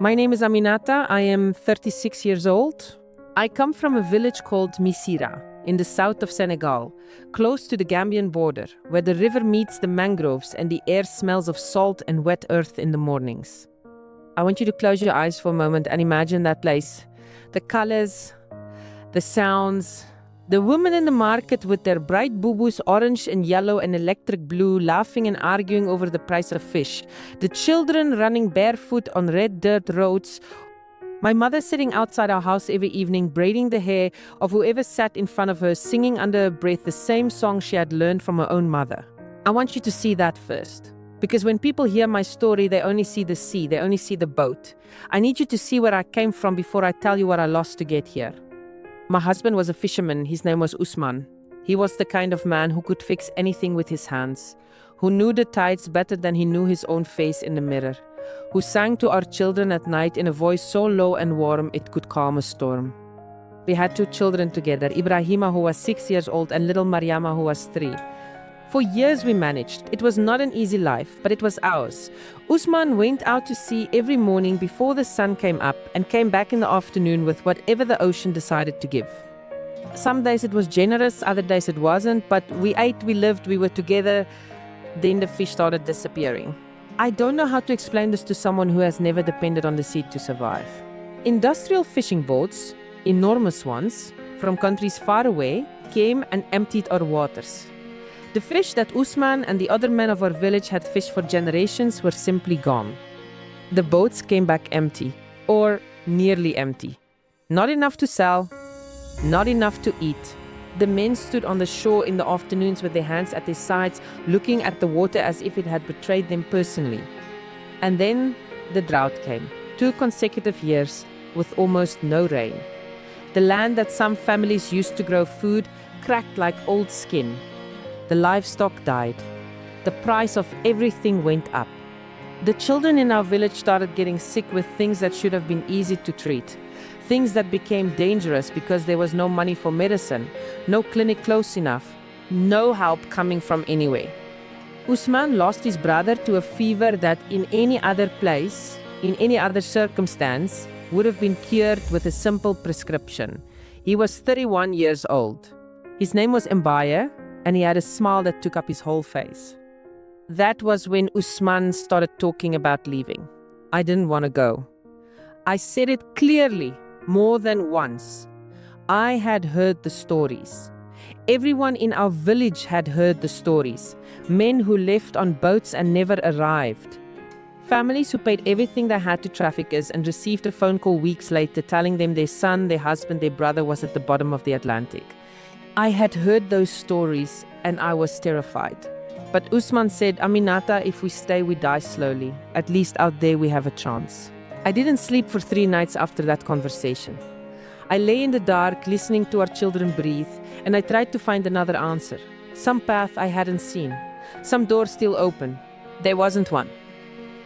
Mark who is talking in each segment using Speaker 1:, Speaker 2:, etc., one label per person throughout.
Speaker 1: My name is Aminata. I am 36 years old. I come from a village called Missira in the south of Senegal, close to the Gambian border, where the river meets the mangroves and the air smells of salt and wet earth in the mornings. I want you to close your eyes for a moment and imagine that place. The colors, the sounds, the women in the market with their bright boo-boos, orange and yellow and electric blue, laughing and arguing over the price of fish. The children running barefoot on red dirt roads. My mother sitting outside our house every evening, braiding the hair of whoever sat in front of her, singing under her breath the same song she had learned from her own mother. I want you to see that first. Because when people hear my story, they only see the sea, they only see the boat. I need you to see where I came from before I tell you what I lost to get here. My husband was a fisherman. His name was Usman. He was the kind of man who could fix anything with his hands, who knew the tides better than he knew his own face in the mirror, who sang to our children at night in a voice so low and warm it could calm a storm. We had 2 children together, Ibrahima, who was 6 years old, and little Mariama, who was 3. For years we managed. It was not an easy life, but it was ours. Usman went out to sea every morning before the sun came up and came back in the afternoon with whatever the ocean decided to give. Some days it was generous, other days it wasn't, but we ate, we lived, we were together. Then the fish started disappearing. I don't know how to explain this to someone who has never depended on the sea to survive. Industrial fishing boats, enormous ones, from countries far away, came and emptied our waters. The fish that Usman and the other men of our village had fished for generations were simply gone. The boats came back empty, or nearly empty. Not enough to sell, not enough to eat. The men stood on the shore in the afternoons with their hands at their sides, looking at the water as if it had betrayed them personally. And then the drought came. 2 consecutive years with almost no rain. The land that some families used to grow food cracked like old skin. The livestock died. The price of everything went up. The children in our village started getting sick with things that should have been easy to treat. Things that became dangerous because there was no money for medicine, no clinic close enough, no help coming from anywhere. Usman lost his brother to a fever that in any other place, in any other circumstance, would have been cured with a simple prescription. He was 31 years old. His name was Mbaye, and he had a smile that took up his whole face. That was when Usman started talking about leaving. I didn't want to go. I said it clearly, more than once. I had heard the stories. Everyone in our village had heard the stories. Men who left on boats and never arrived. Families who paid everything they had to traffickers and received a phone call weeks later telling them their son, their husband, their brother was at the bottom of the Atlantic. I had heard those stories and I was terrified. But Usman said, Aminata, if we stay, we die slowly. At least out there we have a chance. I didn't sleep for 3 nights after that conversation. I lay in the dark, listening to our children breathe, and I tried to find another answer. Some path I hadn't seen. Some door still open. There wasn't one.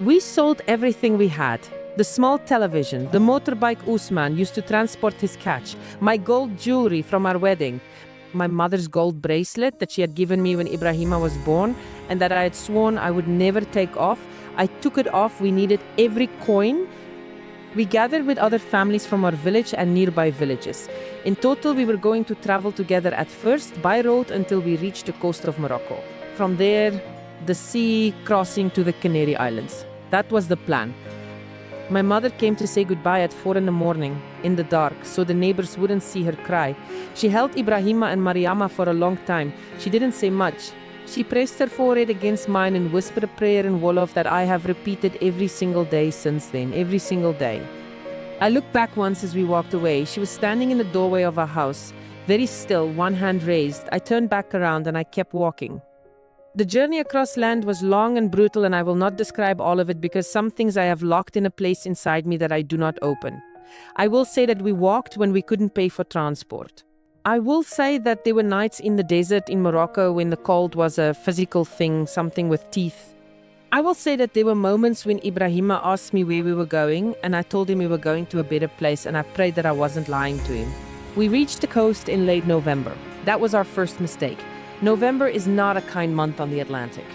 Speaker 1: We sold everything we had. The small television, the motorbike Usman used to transport his catch, my gold jewelry from our wedding, my mother's gold bracelet that she had given me when Ibrahima was born and that I had sworn I would never take off. I took it off. We needed every coin. We gathered with other families from our village and nearby villages. In total, we were going to travel together at first by road until we reached the coast of Morocco. From there, the sea crossing to the Canary Islands. That was the plan. My mother came to say goodbye at 4 a.m. in the dark, so the neighbors wouldn't see her cry. She held Ibrahima and Mariama for a long time. She didn't say much. She pressed her forehead against mine and whispered a prayer in Wolof that I have repeated every single day since then, every single day. I looked back once as we walked away. She was standing in the doorway of our house, very still, one hand raised. I turned back around and I kept walking. The journey across land was long and brutal, and I will not describe all of it because some things I have locked in a place inside me that I do not open. I will say that we walked when we couldn't pay for transport. I will say that there were nights in the desert in Morocco when the cold was a physical thing, something with teeth. I will say that there were moments when Ibrahima asked me where we were going, and I told him we were going to a better place, and I prayed that I wasn't lying to him. We reached the coast in late November. That was our first mistake. November is not a kind month on the Atlantic.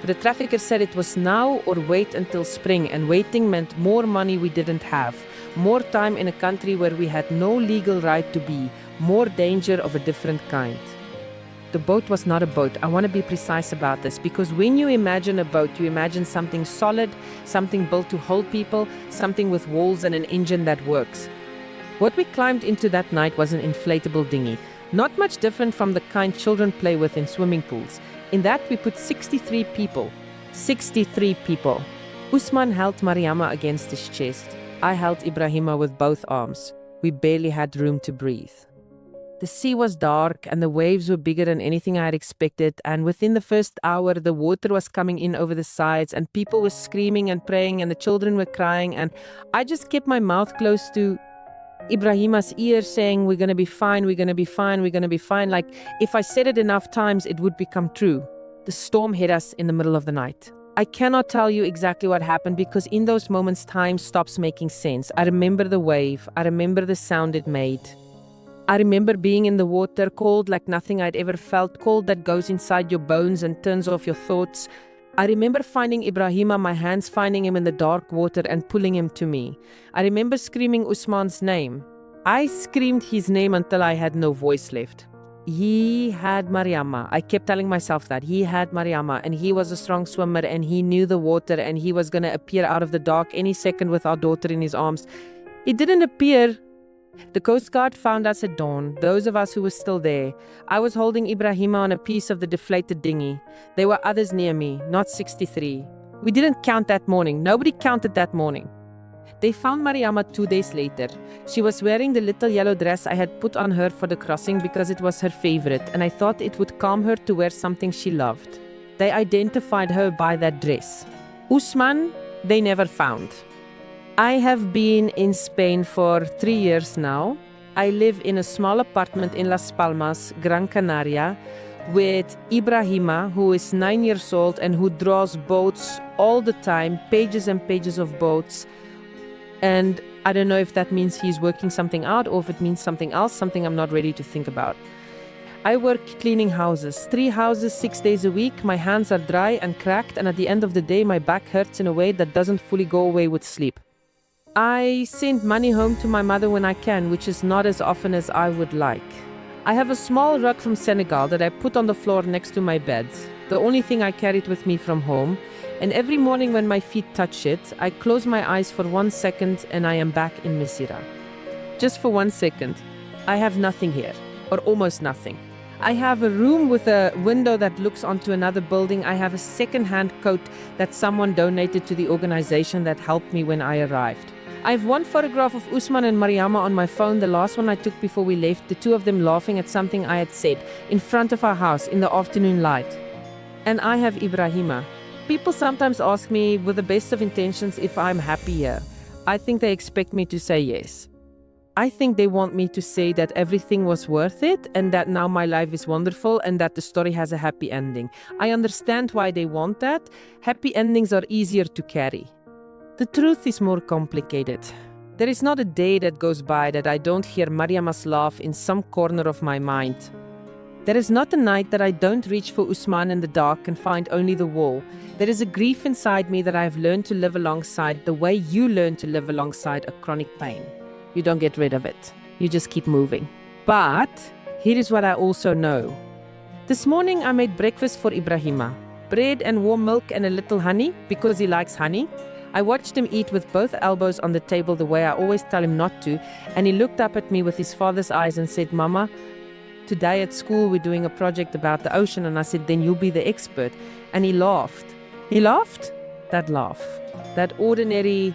Speaker 1: But the trafficker said it was now or wait until spring, and waiting meant more money we didn't have, more time in a country where we had no legal right to be, more danger of a different kind. The boat was not a boat. I want to be precise about this, because when you imagine a boat, you imagine something solid, something built to hold people, something with walls and an engine that works. What we climbed into that night was an inflatable dinghy, not much different from the kind children play with in swimming pools. In that we put 63 people. 63 people. Usman held Mariama against his chest. I held Ibrahima with both arms. We barely had room to breathe. The sea was dark and the waves were bigger than anything I had expected, and within the first hour the water was coming in over the sides and people were screaming and praying and the children were crying, and I just kept my mouth close to Ibrahima's ear saying, we're going to be fine, we're going to be fine, we're going to be fine. Like if I said it enough times it would become true. The storm hit us in the middle of the night. I cannot tell you exactly what happened, because in those moments time stops making sense. I remember the wave, I remember the sound it made. I remember being in the water, cold like nothing I'd ever felt, cold that goes inside your bones and turns off your thoughts. I remember finding Ibrahima, my hands finding him in the dark water and pulling him to me. I remember screaming Usman's name. I screamed his name until I had no voice left. He had Mariama. I kept telling myself that. He had Mariama, and he was a strong swimmer, and he knew the water, and he was going to appear out of the dark any second with our daughter in his arms. It didn't appear. The Coast Guard found us at dawn, those of us who were still there. I was holding Ibrahima on a piece of the deflated dinghy. There were others near me, not 63. We didn't count that morning. Nobody counted that morning. They found Mariama 2 days later. She was wearing the little yellow dress I had put on her for the crossing because it was her favorite, and I thought it would calm her to wear something she loved. They identified her by that dress. Usman, they never found. I have been in Spain for 3 years now. I live in a small apartment in Las Palmas, Gran Canaria, with Ibrahima, who is 9 years old and who draws boats all the time, pages and pages of boats. And I don't know if that means he's working something out or if it means something else, something I'm not ready to think about. I work cleaning houses, 3 houses, 6 days a week. My hands are dry and cracked, and at the end of the day, my back hurts in a way that doesn't fully go away with sleep. I send money home to my mother when I can, which is not as often as I would like. I have a small rug from Senegal that I put on the floor next to my bed, the only thing I carried with me from home, and every morning when my feet touch it, I close my eyes for 1 second and I am back in Missira. Just for 1 second. I have nothing here, or almost nothing. I have a room with a window that looks onto another building. I have a second-hand coat that someone donated to the organization that helped me when I arrived. I have 1 photograph of Usman and Mariama on my phone, the last one I took before we left, the 2 of them laughing at something I had said, in front of our house in the afternoon light. And I have Ibrahima. People sometimes ask me, with the best of intentions, if I'm happy here. I think they expect me to say yes. I think they want me to say that everything was worth it and that now my life is wonderful and that the story has a happy ending. I understand why they want that. Happy endings are easier to carry. The truth is more complicated. There is not a day that goes by that I don't hear Mariama's laugh in some corner of my mind. There is not a night that I don't reach for Usman in the dark and find only the wall. There is a grief inside me that I have learned to live alongside, the way you learn to live alongside a chronic pain. You don't get rid of it. You just keep moving. But here is what I also know. This morning I made breakfast for Ibrahima. Bread and warm milk and a little honey because he likes honey. I watched him eat with both elbows on the table the way I always tell him not to, and he looked up at me with his father's eyes and said, "Mama, today at school we're doing a project about the ocean." And I said, "Then you'll be the expert." And he laughed. He laughed? That laugh. That ordinary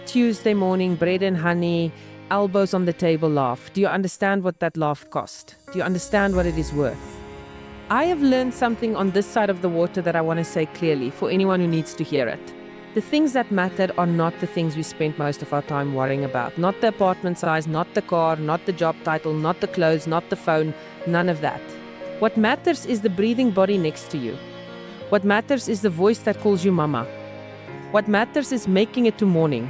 Speaker 1: Tuesday morning bread and honey, elbows on the table laugh. Do you understand what that laugh cost? Do you understand what it is worth? I have learned something on this side of the water that I want to say clearly for anyone who needs to hear it. The things that matter are not the things we spend most of our time worrying about. Not the apartment size, not the car, not the job title, not the clothes, not the phone, none of that. What matters is the breathing body next to you. What matters is the voice that calls you mama. What matters is making it to morning.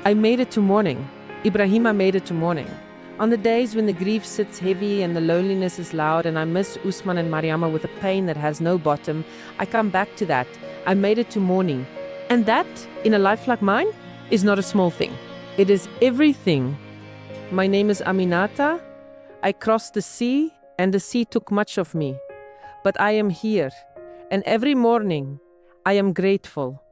Speaker 1: I made it to morning. Ibrahima made it to morning. On the days when the grief sits heavy and the loneliness is loud and I miss Usman and Mariama with a pain that has no bottom, I come back to that. I made it to mourning. And that, in a life like mine, is not a small thing. It is everything. My name is Aminata. I crossed the sea, and the sea took much of me. But I am here, and every morning I am grateful.